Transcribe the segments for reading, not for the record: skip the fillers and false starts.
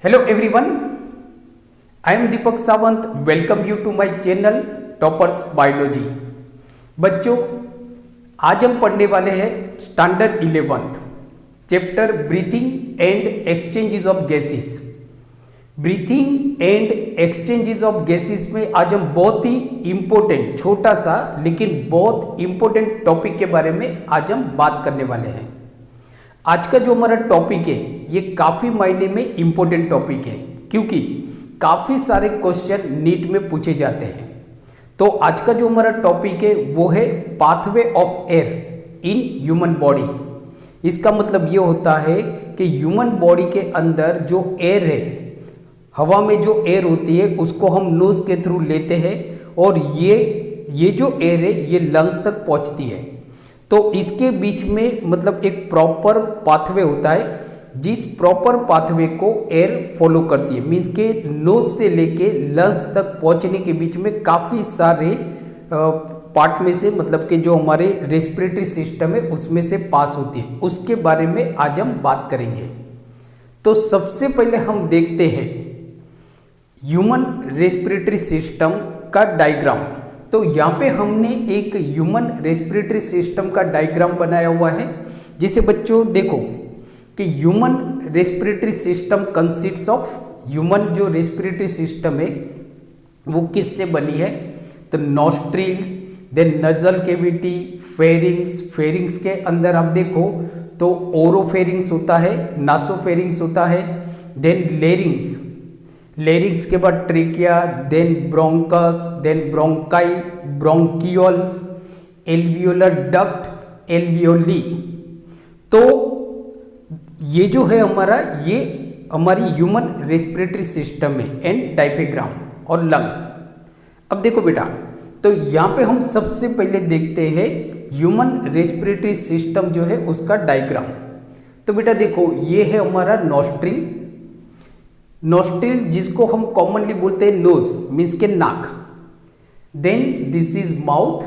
Hello everyone, I am Deepak Sawant. Welcome you to my channel Toppers Biology. बच्चों, आज हम पढ़ने वाले हैं standard 11th chapter breathing and exchanges of gases. Breathing and exchanges of gases में आज हम बहुत ही इम्पोर्टेंट, छोटा सा लेकिन बहुत इम्पोर्टेंट टॉपिक के बारे में आज हम बात करने वाले हैं। आज का जो हमारा टॉपिक है ये काफ़ी मायने में इम्पोर्टेंट टॉपिक है, क्योंकि काफ़ी सारे क्वेश्चन नीट में पूछे जाते हैं। तो आज का जो हमारा टॉपिक है वो है pathway of air in human body. इसका मतलब ये होता है कि ह्यूमन बॉडी के अंदर जो एयर है, हवा में जो एयर होती है उसको हम नोज के थ्रू लेते हैं और ये जो एयर है ये लंग्स तक पहुंचती है। तो इसके बीच में मतलब एक प्रॉपर पाथवे होता है, जिस प्रॉपर पाथवे को एयर फॉलो करती है। मीन्स के नोज से लेके लंग्स तक पहुंचने के बीच में काफ़ी सारे पार्ट में से मतलब कि जो हमारे रेस्पिरेटरी सिस्टम है उसमें से पास होती है। उसके बारे में आज हम बात करेंगे। तो सबसे पहले हम देखते हैं ह्यूमन रेस्पिरेटरी सिस्टम का डायग्राम। तो यहाँ पे हमने एक ह्यूमन रेस्पिरेटरी सिस्टम का डायग्राम बनाया हुआ है, जिसे बच्चों देखो कि human respiratory system consists of, human जो रेस्पिरेटरी सिस्टम है वो किससे बनी है? तो nostril, then nasal cavity, pharynx, pharynx के अंदर आप देखो तो ओरोफेरिंग्स होता है, नासोफेरिंग्स होता है, देन लेरिंग्स, लेरिंग्स के बाद trachea, then bronchus, then bronchi, bronchioles, alveolar duct, alveoli. तो ये जो है हमारा, ये हमारी ह्यूमन रेस्पिरेटरी सिस्टम है, एंड डायफ्राम और लंग्स। अब देखो बेटा, तो यहाँ पे हम सबसे पहले देखते हैं ह्यूमन रेस्पिरेटरी सिस्टम जो है उसका डायग्राम। तो बेटा देखो, ये है हमारा नॉस्ट्रिल, नोस्ट्रिल जिसको हम कॉमनली बोलते हैं नोज, मीन्स के नाक। देन दिस इज माउथ,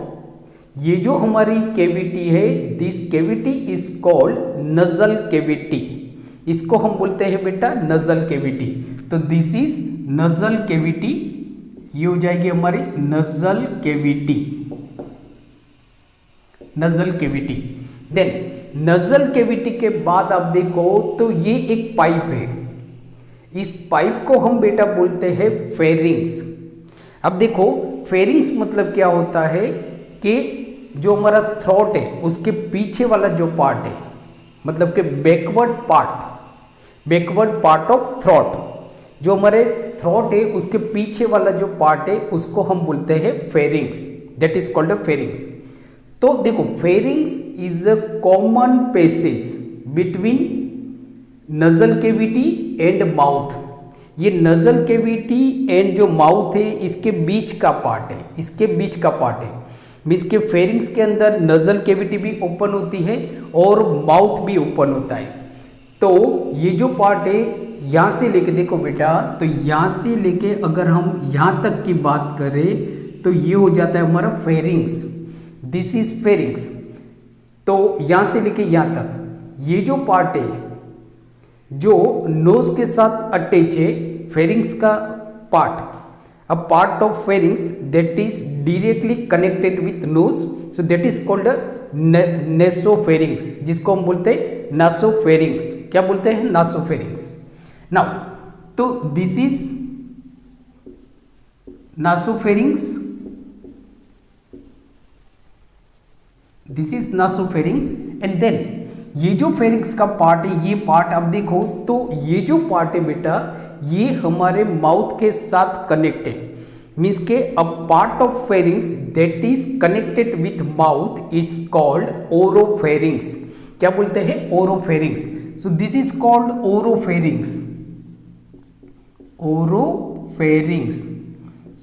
ये जो हमारी कैविटी है, this cavity is called nasal cavity. इसको हम बोलते हैं बेटा नजल कैविटी। तो दिस इज नजल कैविटी, ये हो जाएगी हमारी nasal cavity, nasal cavity. Then nasal cavity के बाद आप देखो तो ये एक पाइप है, इस पाइप को हम बेटा बोलते हैं फेरिंग्स। अब देखो फेरिंग्स मतलब क्या होता है कि जो हमारा थ्रोट है उसके पीछे वाला जो पार्ट है, मतलब कि बैकवर्ड पार्ट ऑफ थ्रोट, जो हमारे थ्रोट है उसके पीछे वाला जो पार्ट है उसको हम बोलते हैं pharynx, that is called a pharynx. तो देखो pharynx is a common passage between nasal cavity and mouth. ये नजल कैविटी एंड जो माउथ है इसके बीच का पार्ट है, इसके बीच का पार्ट है। मीन्स के फेरिंग्स के अंदर नजल कैविटी भी ओपन होती है और माउथ भी ओपन होता है। तो ये जो पार्ट है यहाँ से लेके देखो बेटा, तो यहाँ से लेके अगर हम यहाँ तक की बात करें तो ये हो जाता है हमारा फेरिंग्स, दिस इज फेरिंग्स। तो यहाँ से लेके यहाँ तक ये जो पार्ट है जो नोज के साथ अटैच है, फेरिंग्स का part, a part of pharynx that is directly connected with nose, so that is called nasopharynx, जिसको हम बोलते हैं नासोफेरिंग्स। क्या बोलते हैं? नासोफेरिंग्स। नाउ तो this is nasopharynx, this is nasopharynx. And then ये जो फेरिंग्स का पार्ट है, ये पार्ट आप देखो तो ये जो पार्ट है बेटा ये हमारे माउथ के साथ कनेक्ट है। मीन्स के a part of pharynx that is connected with mouth is called oropharynx. क्या बोलते हैं? Oropharynx. So this is called oropharynx, oropharynx.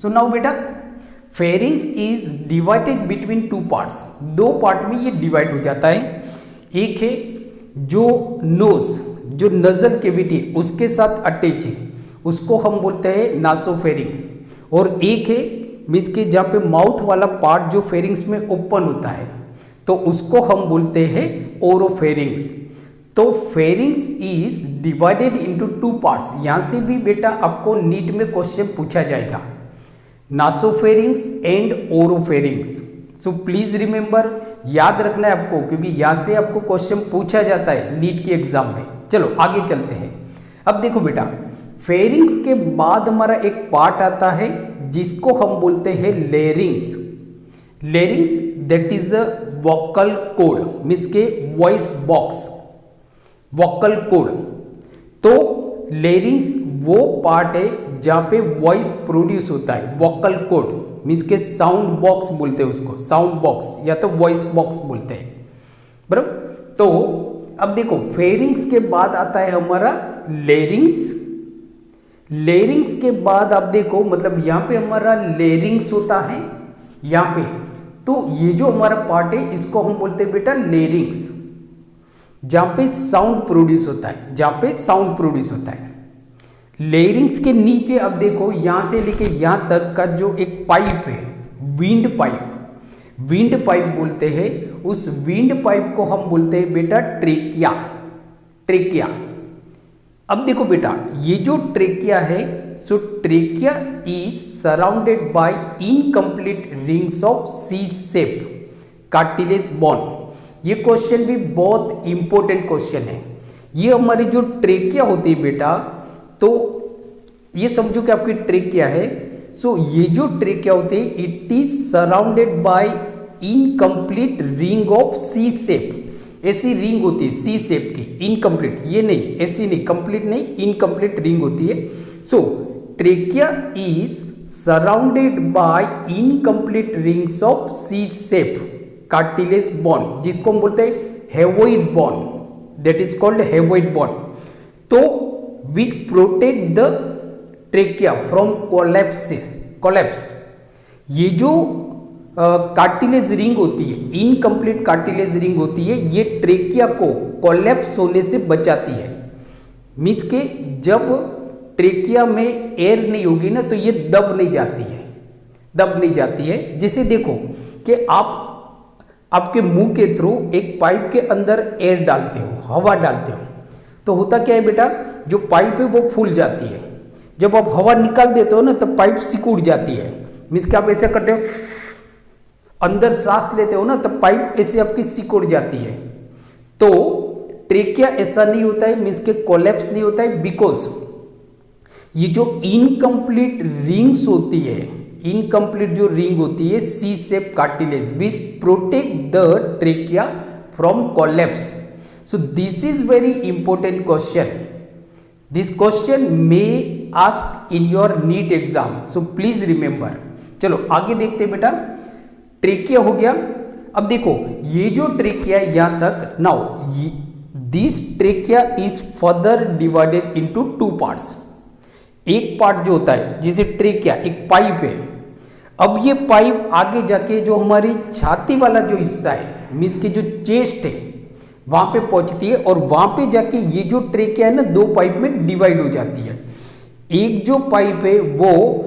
So now बेटा pharynx is divided between two parts, दो पार्ट में ये डिवाइड हो जाता है। एक है जो नोज, जो नजल कैविटी उसके साथ अटैच है, उसको हम बोलते हैं नासोफेरिंग्स। और एक है मीन्स के जहाँ पे माउथ वाला पार्ट जो फेरिंग्स में ओपन होता है तो उसको हम बोलते हैं ओरोफेरिंग्स। तो pharynx is divided into two parts. यहां से भी बेटा आपको नीट में क्वेश्चन पूछा जाएगा, nasopharynx and oropharynx. So please remember, याद रखना है आपको, क्योंकि यहां से आपको क्वेश्चन पूछा जाता है नीट के एग्जाम में। चलो आगे चलते हैं। अब देखो बेटा, फेरिंग्स के बाद हमारा एक पार्ट आता है जिसको हम बोलते हैं larynx. Larynx that is a vocal cord, means के वॉइस बॉक्स, वोकल कोड। तो लेरिंग्स वो पार्ट है जहां पे वॉइस प्रोड्यूस होता है। वोकल कोड मीन्स के साउंड बॉक्स बोलते हैं उसको, साउंड बॉक्स या तो वॉइस बॉक्स बोलते हैं, बराबर। तो अब देखो, फेरिंग्स के बाद आता है हमारा लेरिंग्स। लेरिंग्स के बाद आप देखो, मतलब यहां पे हमारा लेरिंग्स होता है यहां पे। तो ये जो हमारा पार्ट है इसको हम बोलते हैं बेटा लेरिंग्स, जहां पे साउंड प्रोड्यूस होता है, जहां पे साउंड प्रोड्यूस होता है। लेरिंग्स के नीचे अब देखो, यहां से लेके यहां तक का जो एक पाइप है, विंड पाइप, विंड पाइप बोलते हैं, उस विंड पाइप को हम बोलते हैं बेटा ट्रेकिया, ट्रेकिया। अब देखो बेटा, ये जो ट्रेकिया है, so trachea is surrounded by incomplete rings of C shape cartilage bone. ये क्वेश्चन भी बहुत इंपॉर्टेंट क्वेश्चन है। ये हमारी जो ट्रेकिया होती है बेटा, तो ये समझो कि आपकी ट्रेकिया है। सो ये जो ट्रेकिया होती है, it is surrounded by incomplete ring of C shape. ऐसी रिंग होती है सी शेप की, इनकम्प्लीट, ये नहीं, ऐसी नहीं, कंप्लीट नहीं, इनकम्प्लीट रिंग होती है। So trachea is surrounded by incomplete rings of C shape cartilage bone, जिसको हम बोलते हैं hyoid bone, that is called hyoid bone. तो which protect the trachea from collapse. ये जो कार्टिलेज रिंग होती है, इनकम्प्लीट कार्टिलेज रिंग होती है, ये ट्रेकिया को कोलैप्स होने से बचाती है। मीन्स के जब ट्रेकिया में एयर नहीं होगी ना, तो ये दब नहीं जाती है, दब नहीं जाती है। जैसे देखो कि आप आपके मुंह के थ्रू एक पाइप के अंदर एयर डालते हो, हवा डालते हो, तो होता क्या है बेटा, जो पाइप है वो फूल जाती है। जब आप हवा निकाल देते हो ना, तब पाइप सिकुड़ जाती है। मीन्स कि आप ऐसा करते हो, अंदर सांस लेते हो ना, तब पाइप ऐसे आपकी सिकुड़ जाती है। तो ट्रेकिया ऐसा नहीं होता है, मीन्स के कोलैप्स नहीं होता है, बिकॉज ये जो इनकम्प्लीट रिंग्स होती है, इनकम्प्लीट जो रिंग होती है C shape cartilage, which protect the trachea from collapse. So this is very important question. This question may ask in your NEET exam, so please remember. चलो आगे देखते हैं बेटा, ट्रेकिया हो गया। अब देखो, ये जो ट्रेकिया यहां तक, now this trachea is further divided into two parts. एक पार्ट जो होता है, जैसे ट्रेकिया एक पाइप है, अब ये पाइप आगे जाके जो हमारी छाती वाला जो हिस्सा है, मीन्स की जो चेस्ट है, वहां पे पहुंचती है, और वहां पे जाके ये जो ट्रेकिया है ना, दो पाइप में डिवाइड हो जाती है। एक जो पाइप है वो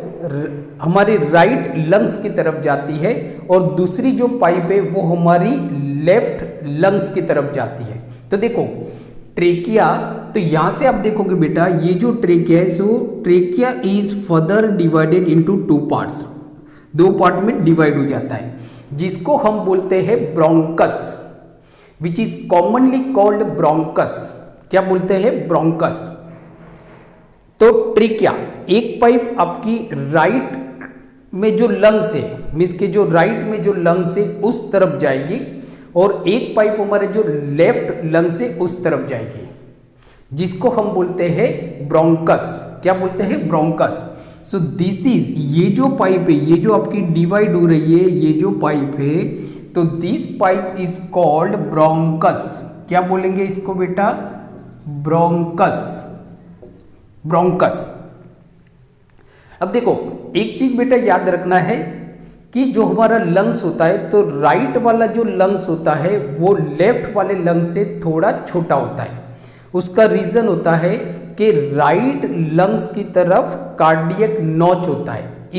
हमारी राइट लंग्स की तरफ जाती है, और दूसरी जो पाइप है वो हमारी लेफ्ट लंग्स की तरफ जाती है। तो देखो ट्रेकिया, तो यहां से आप देखोगे बेटा, ये जो ट्रेकिया है, so trachea is further divided into two parts, दो पार्ट में डिवाइड हो जाता है, जिसको हम बोलते हैं bronchus, which is commonly called bronchus. क्या बोलते हैं? ब्रोंकस। तो ट्रेकिया, एक पाइप आपकी राइट में जो लंग्स है, मीन्स के जो राइट में जो लंग्स है उस तरफ जाएगी, और एक पाइप हमारे जो लेफ्ट लंग्स है उस तरफ जाएगी, जिसको हम बोलते हैं ब्रोंकस। क्या बोलते हैं? ब्रोंकस। सो दिस इज, ये जो पाइप है, ये जो आपकी डिवाइड हो रही है, ये जो पाइप है, तो this pipe is called bronchus. क्या बोलेंगे इसको बेटा? Bronchus, bronchus. अब देखो एक चीज बेटा याद रखना है कि जो हमारा लंग्स होता है, तो राइट वाला जो लंग्स होता है वो लेफ्ट वाले लंग्स से थोड़ा छोटा होता है। उसका रीजन होता है कि राइट लंग्स की तरफ कार्डियक नॉच होता है,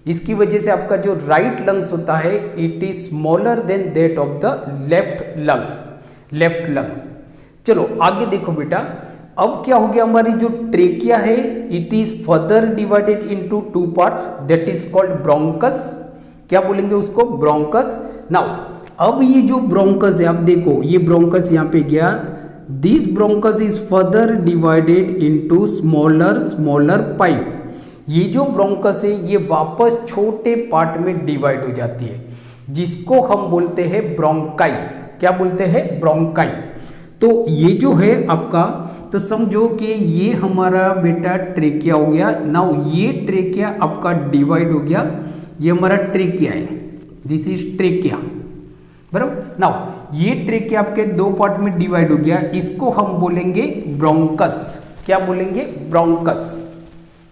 इसकी वजह से आपका जो राइट लंग्स होता है, it is smaller than that of the left lungs. चलो आगे देखो बेटा, अब क्या हो गया, हमारी जो ट्रेकिया है it is further divided into two parts, that is called bronchus. क्या बोलेंगे उसको, ब्रोंकस। नाउ अब ये जो ब्रोंकस है, आप देखो ये ब्रोंकस यहाँ पे गया, this bronchus is further divided into smaller pipe. ये जो ब्रोंकस है ये वापस छोटे पार्ट में डिवाइड हो जाती है, जिसको हम बोलते हैं ब्रोंकाई। क्या बोलते हैं, ब्रोंकाई। तो ये जो है आपका, तो समझो कि ये हमारा बेटा ट्रेकिया हो गया। नाउ ये ट्रेकिया आपका डिवाइड हो गया, ये हमारा ट्रेकिया है, दिस इज ट्रेकिया, बराबर। नाउ ये ट्रेकिया आपके दो पार्ट में डिवाइड हो गया, इसको हम बोलेंगे ब्रोंकस। क्या बोलेंगे, ब्रोंकस,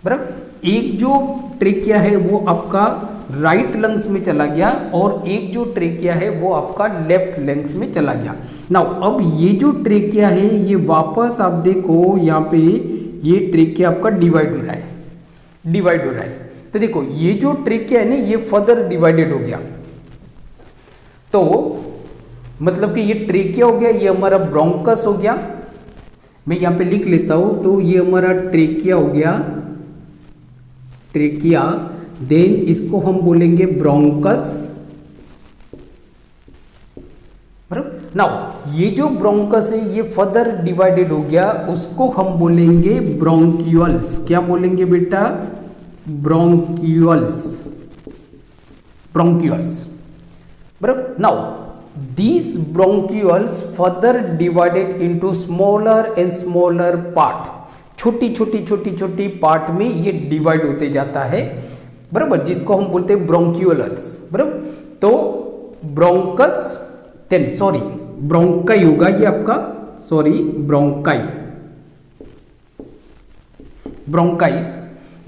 बराबर। एक जो ट्रेकिया है वो आपका राइट लंग्स में चला गया और एक जो ट्रेकिया है वो आपका लेफ्ट लंग्स में चला गया। नाउ अब ये जो ट्रेकिया है ये वापस आप देखो यहाँ पे ये ट्रेकिया आपका डिवाइड हो रहा है, डिवाइड हो रहा है। तो देखो ये जो ट्रेकिया है ना ये फर्दर डिवाइडेड हो गया, तो मतलब कि ये ट्रेकिया हो गया, ये हमारा ब्रोंकस हो गया। मैं यहाँ पे लिख लेता हूं, तो ये हमारा ट्रेकिया हो गया, ट्रेकिया, देन इसको हम बोलेंगे ब्रोंकस, बराबर। नाउ ये जो ब्रोंकस है ये फर्दर डिवाइडेड हो गया, उसको हम बोलेंगे ब्रोंक्यूल्स। क्या बोलेंगे बेटा, ब्रोंक्यूल्स, ब्रोंक्यूल्स, बराबर। Now these bronchioles further divided into smaller and smaller part, छोटी छोटी पार्ट में ये डिवाइड होते जाता है, बराबर, जिसको हम बोलते हैं ब्रोंक्यूल्स, बराबर। तो ब्रोंकस, देन सॉरी ब्रोंकाई होगा ये आपका, सॉरी ब्रोंकाई, ब्रोंकाई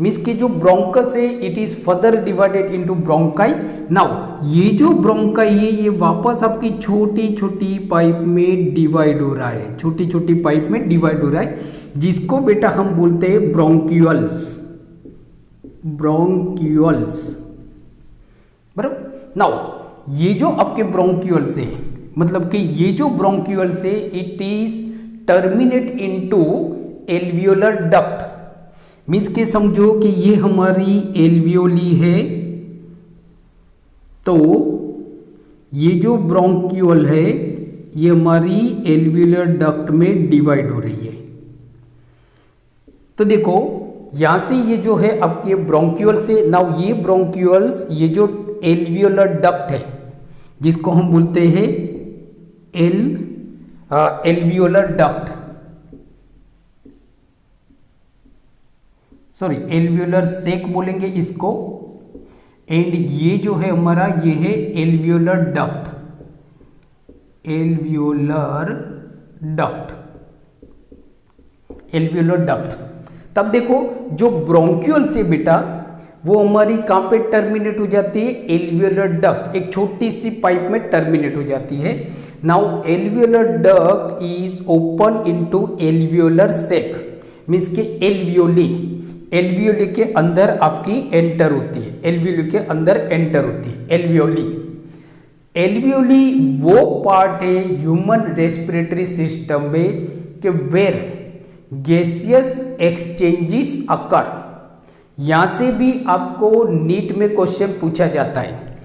मीन्स कि जो ब्रोंकस है it is further divided into bronchi. Now ये जो ब्रोंकाई है ये वापस आपकी छोटी छोटी पाइप में डिवाइड हो रहा है, छोटी छोटी पाइप में डिवाइड हो रहा है, जिसको बेटा हम बोलते हैं ब्रोंक्यूल्स, ब्रोंक्यूल्स, बराबर। नाउ ये जो आपके ब्रोंक्यूल्स है, मतलब कि ये जो ब्रोंक्यूल्स है it is terminate into alveolar duct, means के समझो कि ये हमारी एल्वियोली है, तो ये जो ब्रोंक्यूल है ये हमारी एल्वियोलर डक्ट में डिवाइड हो रही है। तो देखो यहां से ये जो है आपके ब्रोंक्यूल से, नाउ ये ब्रोंक्यूल्स, ये जो एल्वियोलर डक्ट है जिसको हम बोलते हैं एल्वियोलर डक्ट, सॉरी एल्वियोलर सेक बोलेंगे इसको, एंड ये जो है हमारा ये है alveolar duct, alveolar duct, alveolar duct. तब देखो जो ब्रोंक्यूल से बेटा वो हमारी कहां पे टर्मिनेट हो जाती है, एल्वियोलर डक्ट, एक छोटी सी पाइप में टर्मिनेट हो जाती है। Now alveolar duct is open into alveolar sac, means के एल्वियोली, एल्वियोली के अंदर आपकी एंटर होती है, एल्वियोली के अंदर एंटर होती है एल्वियोली। एल्वियोली वो पार्ट है ह्यूमन रेस्पिरेटरी सिस्टम में कि वेर गैसियस एक्सचेंजेस अकर। यहां से भी आपको नीट में क्वेश्चन पूछा जाता है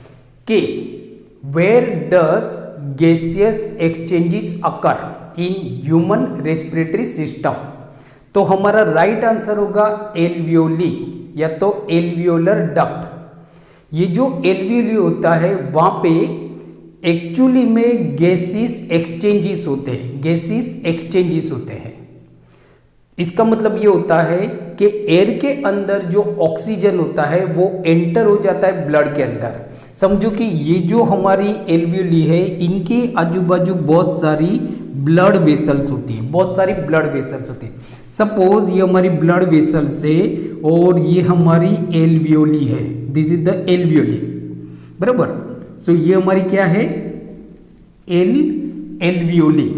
कि where does gaseous exchanges occur in human respiratory system. तो हमारा राइट आंसर होगा एल्वियोली या तो एल्वियोलर डक्ट। ये जो एल्वियोली होता है वहां पे एक्चुअली में गैसेस एक्सचेंजेस होते हैं, गैसेस एक्सचेंजेस होते हैं। इसका मतलब ये होता है कि एयर के अंदर जो ऑक्सीजन होता है वो एंटर हो जाता है ब्लड के अंदर। समझो कि ये जो हमारी एल्वियोली है इनके आजू बाजू बहुत सारी ब्लड वेसल्स होती है, बहुत सारी ब्लड वेसल्स होती है। सपोज ये हमारी ब्लड वेसल्स है और ये हमारी एल्वियोली है, दिस इज द एल्वियोली, बराबर। सो ये हमारी क्या है, एल्वियोली,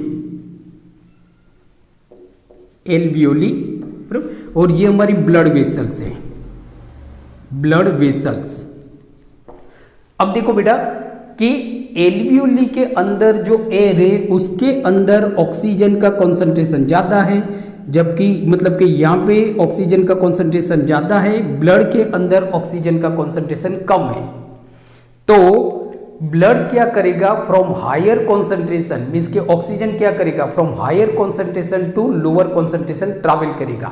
एल्वियोली, बराबर। और ये हमारी ब्लड वेसल्स है, ब्लड वेसल्स। अब देखो बेटा कि एल्वियोली के अंदर जो एयर है उसके अंदर ऑक्सीजन का कॉन्सेंट्रेशन ज़्यादा है, जबकि मतलब कि यहाँ पे ऑक्सीजन का कॉन्सेंट्रेशन ज़्यादा है, ब्लड के अंदर ऑक्सीजन का कॉन्सेंट्रेशन कम है। तो ब्लड क्या करेगा, फ्रॉम हायर कॉन्सेंट्रेशन मीन्स कि ऑक्सीजन क्या करेगा, from higher concentration to lower concentration travel करेगा।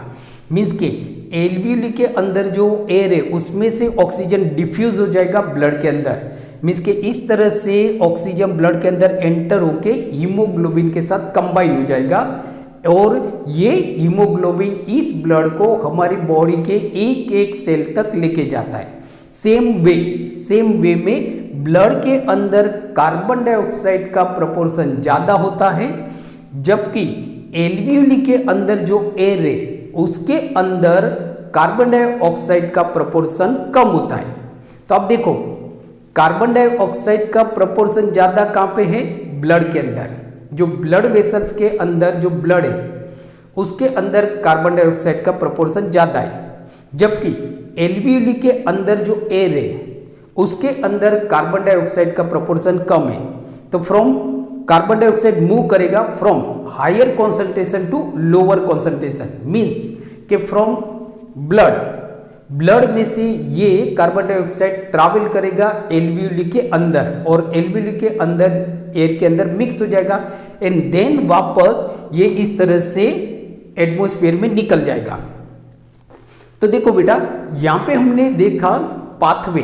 मीन्स कि एल्वियोली के अंदर जो एयर है उसमें से ऑक्सीजन डिफ्यूज हो जाएगा ब्लड के अंदर। मीन्स कि इस तरह से ऑक्सीजन ब्लड के अंदर एंटर होके हीमोग्लोबिन के साथ कंबाइन हो जाएगा, और ये हीमोग्लोबिन इस ब्लड को हमारी बॉडी के एक एक सेल तक लेके जाता है। सेम वे में ब्लड के अंदर कार्बन डाइऑक्साइड का प्रोपोर्शन ज़्यादा होता है, जबकि एल्वियोली के अंदर जो एयर है उसके अंदर कार्बन डाइऑक्साइड का प्रोपोर्शन कम होता है। तो अब देखो, कार्बन डाइऑक्साइड का प्रोपोर्शन ज़्यादा कहाँ पे है, ब्लड के अंदर। जो ब्लड वेसल्स के अंदर जो ब्लड है उसके अंदर कार्बन डाइऑक्साइड का प्रोपोर्शन ज़्यादा है, जबकि एल्वियोली के अंदर जो एयर है उसके अंदर कार्बन डाइऑक्साइड का प्रोपोर्शन कम है। तो फ्रॉम कार्बन डाइऑक्साइड मूव करेगा from higher concentration to lower concentration, means कि फ्रॉम ब्लड में से ये कार्बन डाइऑक्साइड ट्रैवल करेगा एल्वियोली के अंदर, और एल्वियोली के अंदर एयर के अंदर मिक्स हो जाएगा, एंड देन वापस ये इस तरह से एटमॉस्फेयर में निकल जाएगा। तो देखो बेटा, यहाँ पे हमने देखा पाथवे,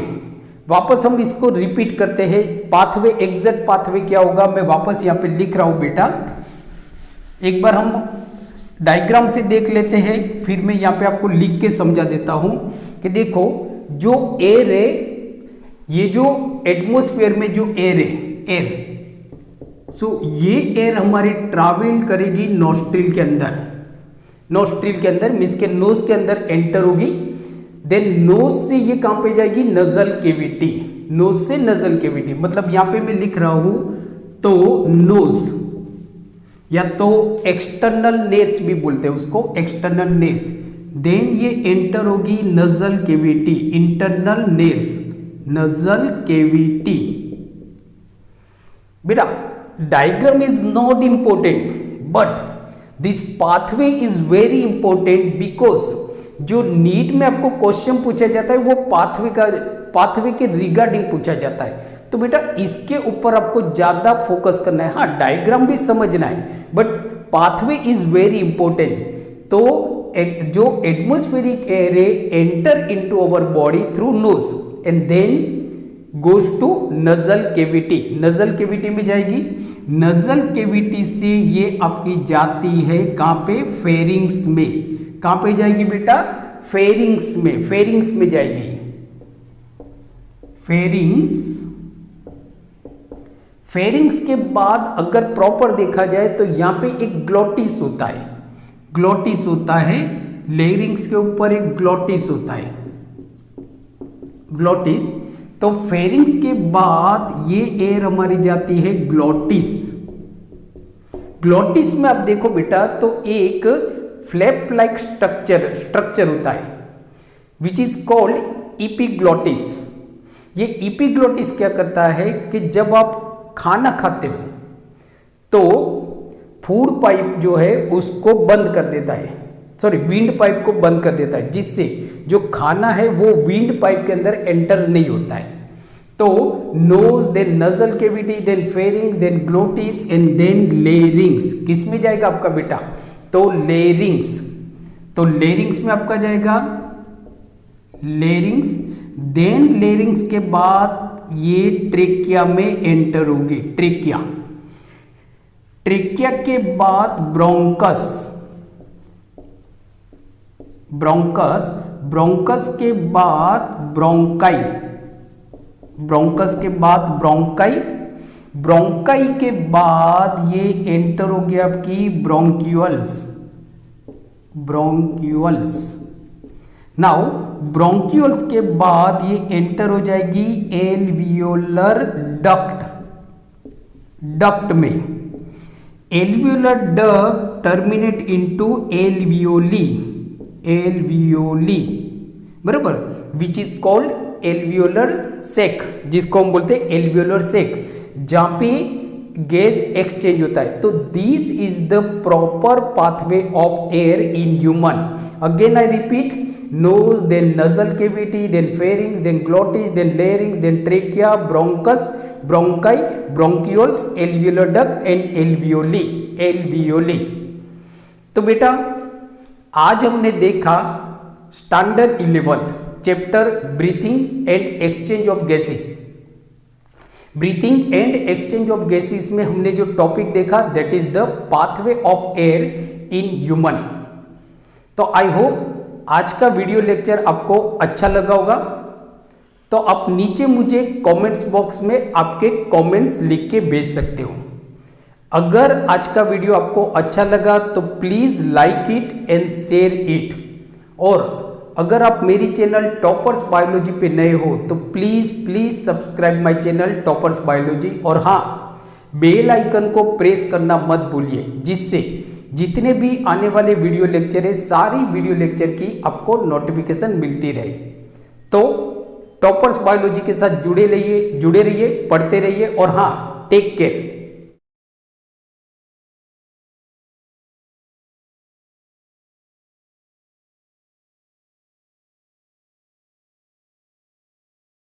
वापस हम इसको रिपीट करते हैं। पाथवे, एग्जैक्ट पाथवे क्या होगा मैं वापस यहाँ पे लिख रहा हूँ बेटा, एक बार हम डायग्राम से देख लेते हैं, फिर मैं यहाँ पे आपको लिख के समझा देता हूँ कि देखो जो एयर है, ये जो एटमॉस्फेयर में जो एयर है, ये एयर हमारी ट्रैवल करेगी नोस्ट्रिल के अंदर। नोस्ट्रिल के अंदर मीन्स के नोज के अंदर एंटर होगी, देन नोज से ये कहाँ पे जाएगी, नजल केविटी। नोज से नजल केविटी मतलब यहाँ पे मैं लिख रहा हूं तो नोज, या तो एक्सटर्नल नेर्स भी बोलते हैं उसको, एक्सटर्नल नेर्स। देन ये एंटर होगी nasal cavity, internal nares, nasal cavity. बेटा diagram is not important, but this pathway is very important, because जो नीट में आपको क्वेश्चन पूछा जाता है वो पाथवे के रिगार्डिंग पूछा जाता है। तो बेटा इसके ऊपर आपको ज्यादा फोकस करना है। हाँ, डायग्राम भी समझना है, but pathway is very important. तो जो atmospheric air enter into our body through nose and then goes to nasal cavity, nasal cavity में जाएगी। नजल केविटी से ये आपकी जाती है कहाँ पे, फेरिंग्स में। कहाँ पे जाएगी बेटा, फेरिंग्स में, फेरिंग्स में जाएगी, फेरिंग्स। फेरिंग्स के बाद अगर प्रॉपर देखा जाए तो यहाँ पे एक ग्लोटिस होता है, ग्लोटिस होता है, लेरिंग्स के ऊपर एक ग्लोटिस होता है, ग्लोटिस। तो फेरिंग्स के बाद ये एयर हमारी जाती है ग्लोटिस। ग्लोटिस में आप देखो बेटा तो एक फ्लैप लाइक स्ट्रक्चर होता है विच इज कॉल्ड इपिग्लोटिस। ये इपिग्लोटिस क्या करता है कि जब आप खाना खाते हो तो फूड पाइप जो है उसको बंद कर देता है, सॉरी विंड पाइप को बंद कर देता है, जिससे जो खाना है वो विंड पाइप के अंदर एंटर नहीं होता है। तो nose, then nasal cavity, then pharynx, then glottis and then larynx. किस में जाएगा आपका बेटा, तो लेरिंग्स। तो लेरिंग्स में आपका जाएगा लेरिंग्स, देन लेरिंग्स के बाद ये ट्रेकिया में एंटर होगी, ट्रेकिया। ट्रेकिया के बाद ब्रोंकस, ब्रोंकस, ब्रोंकस के बाद ब्रोंकाई, ब्रोंकस के बाद ब्रोंकाई, ब्रोंकाई के बाद ये एंटर हो गया आपकी ब्रोंक्यूल्स, ब्रोंक्यूल्स। नाउ ब्रोंक्यूल्स के बाद ये एंटर हो जाएगी एल्वियोलर डक्ट, डक्ट में। Alveolar duct terminate into alveoli, alveoli बराबर, विच इज कॉल्ड एल्वियोलर सेक, जिसको हम बोलते हैं एल्वियोलर सेक, जहां पे गैस एक्सचेंज होता है। तो this is the proper pathway of air in human. Again I repeat, nose, then nasal cavity, then pharynx, then glottis, then larynx, then trachea, bronchus, bronchi, bronchioles, alveolar duct and alveoli. तो बेटा आज हमने देखा standard 11th chapter breathing and exchange of gases. Breathing and exchange of gases में हमने जो topic देखा that is the pathway of air in human. तो आई होप आज का वीडियो लेक्चर आपको अच्छा लगा होगा। तो आप नीचे मुझे कमेंट्स बॉक्स में आपके कमेंट्स लिख के भेज सकते हो। अगर आज का वीडियो आपको अच्छा लगा तो please like it and share it. और अगर आप मेरी चैनल टॉपर्स बायोलॉजी पे नए हो तो please subscribe my channel toppers biology. और हाँ, बेल आइकन को प्रेस करना मत भूलिए, जिससे जितने भी आने वाले वीडियो लेक्चर है सारी वीडियो लेक्चर की आपको नोटिफिकेशन मिलती रहे। तो टॉपर्स बायोलॉजी के साथ जुड़े रहिए, पढ़ते रहिए और हाँ, टेक केयर।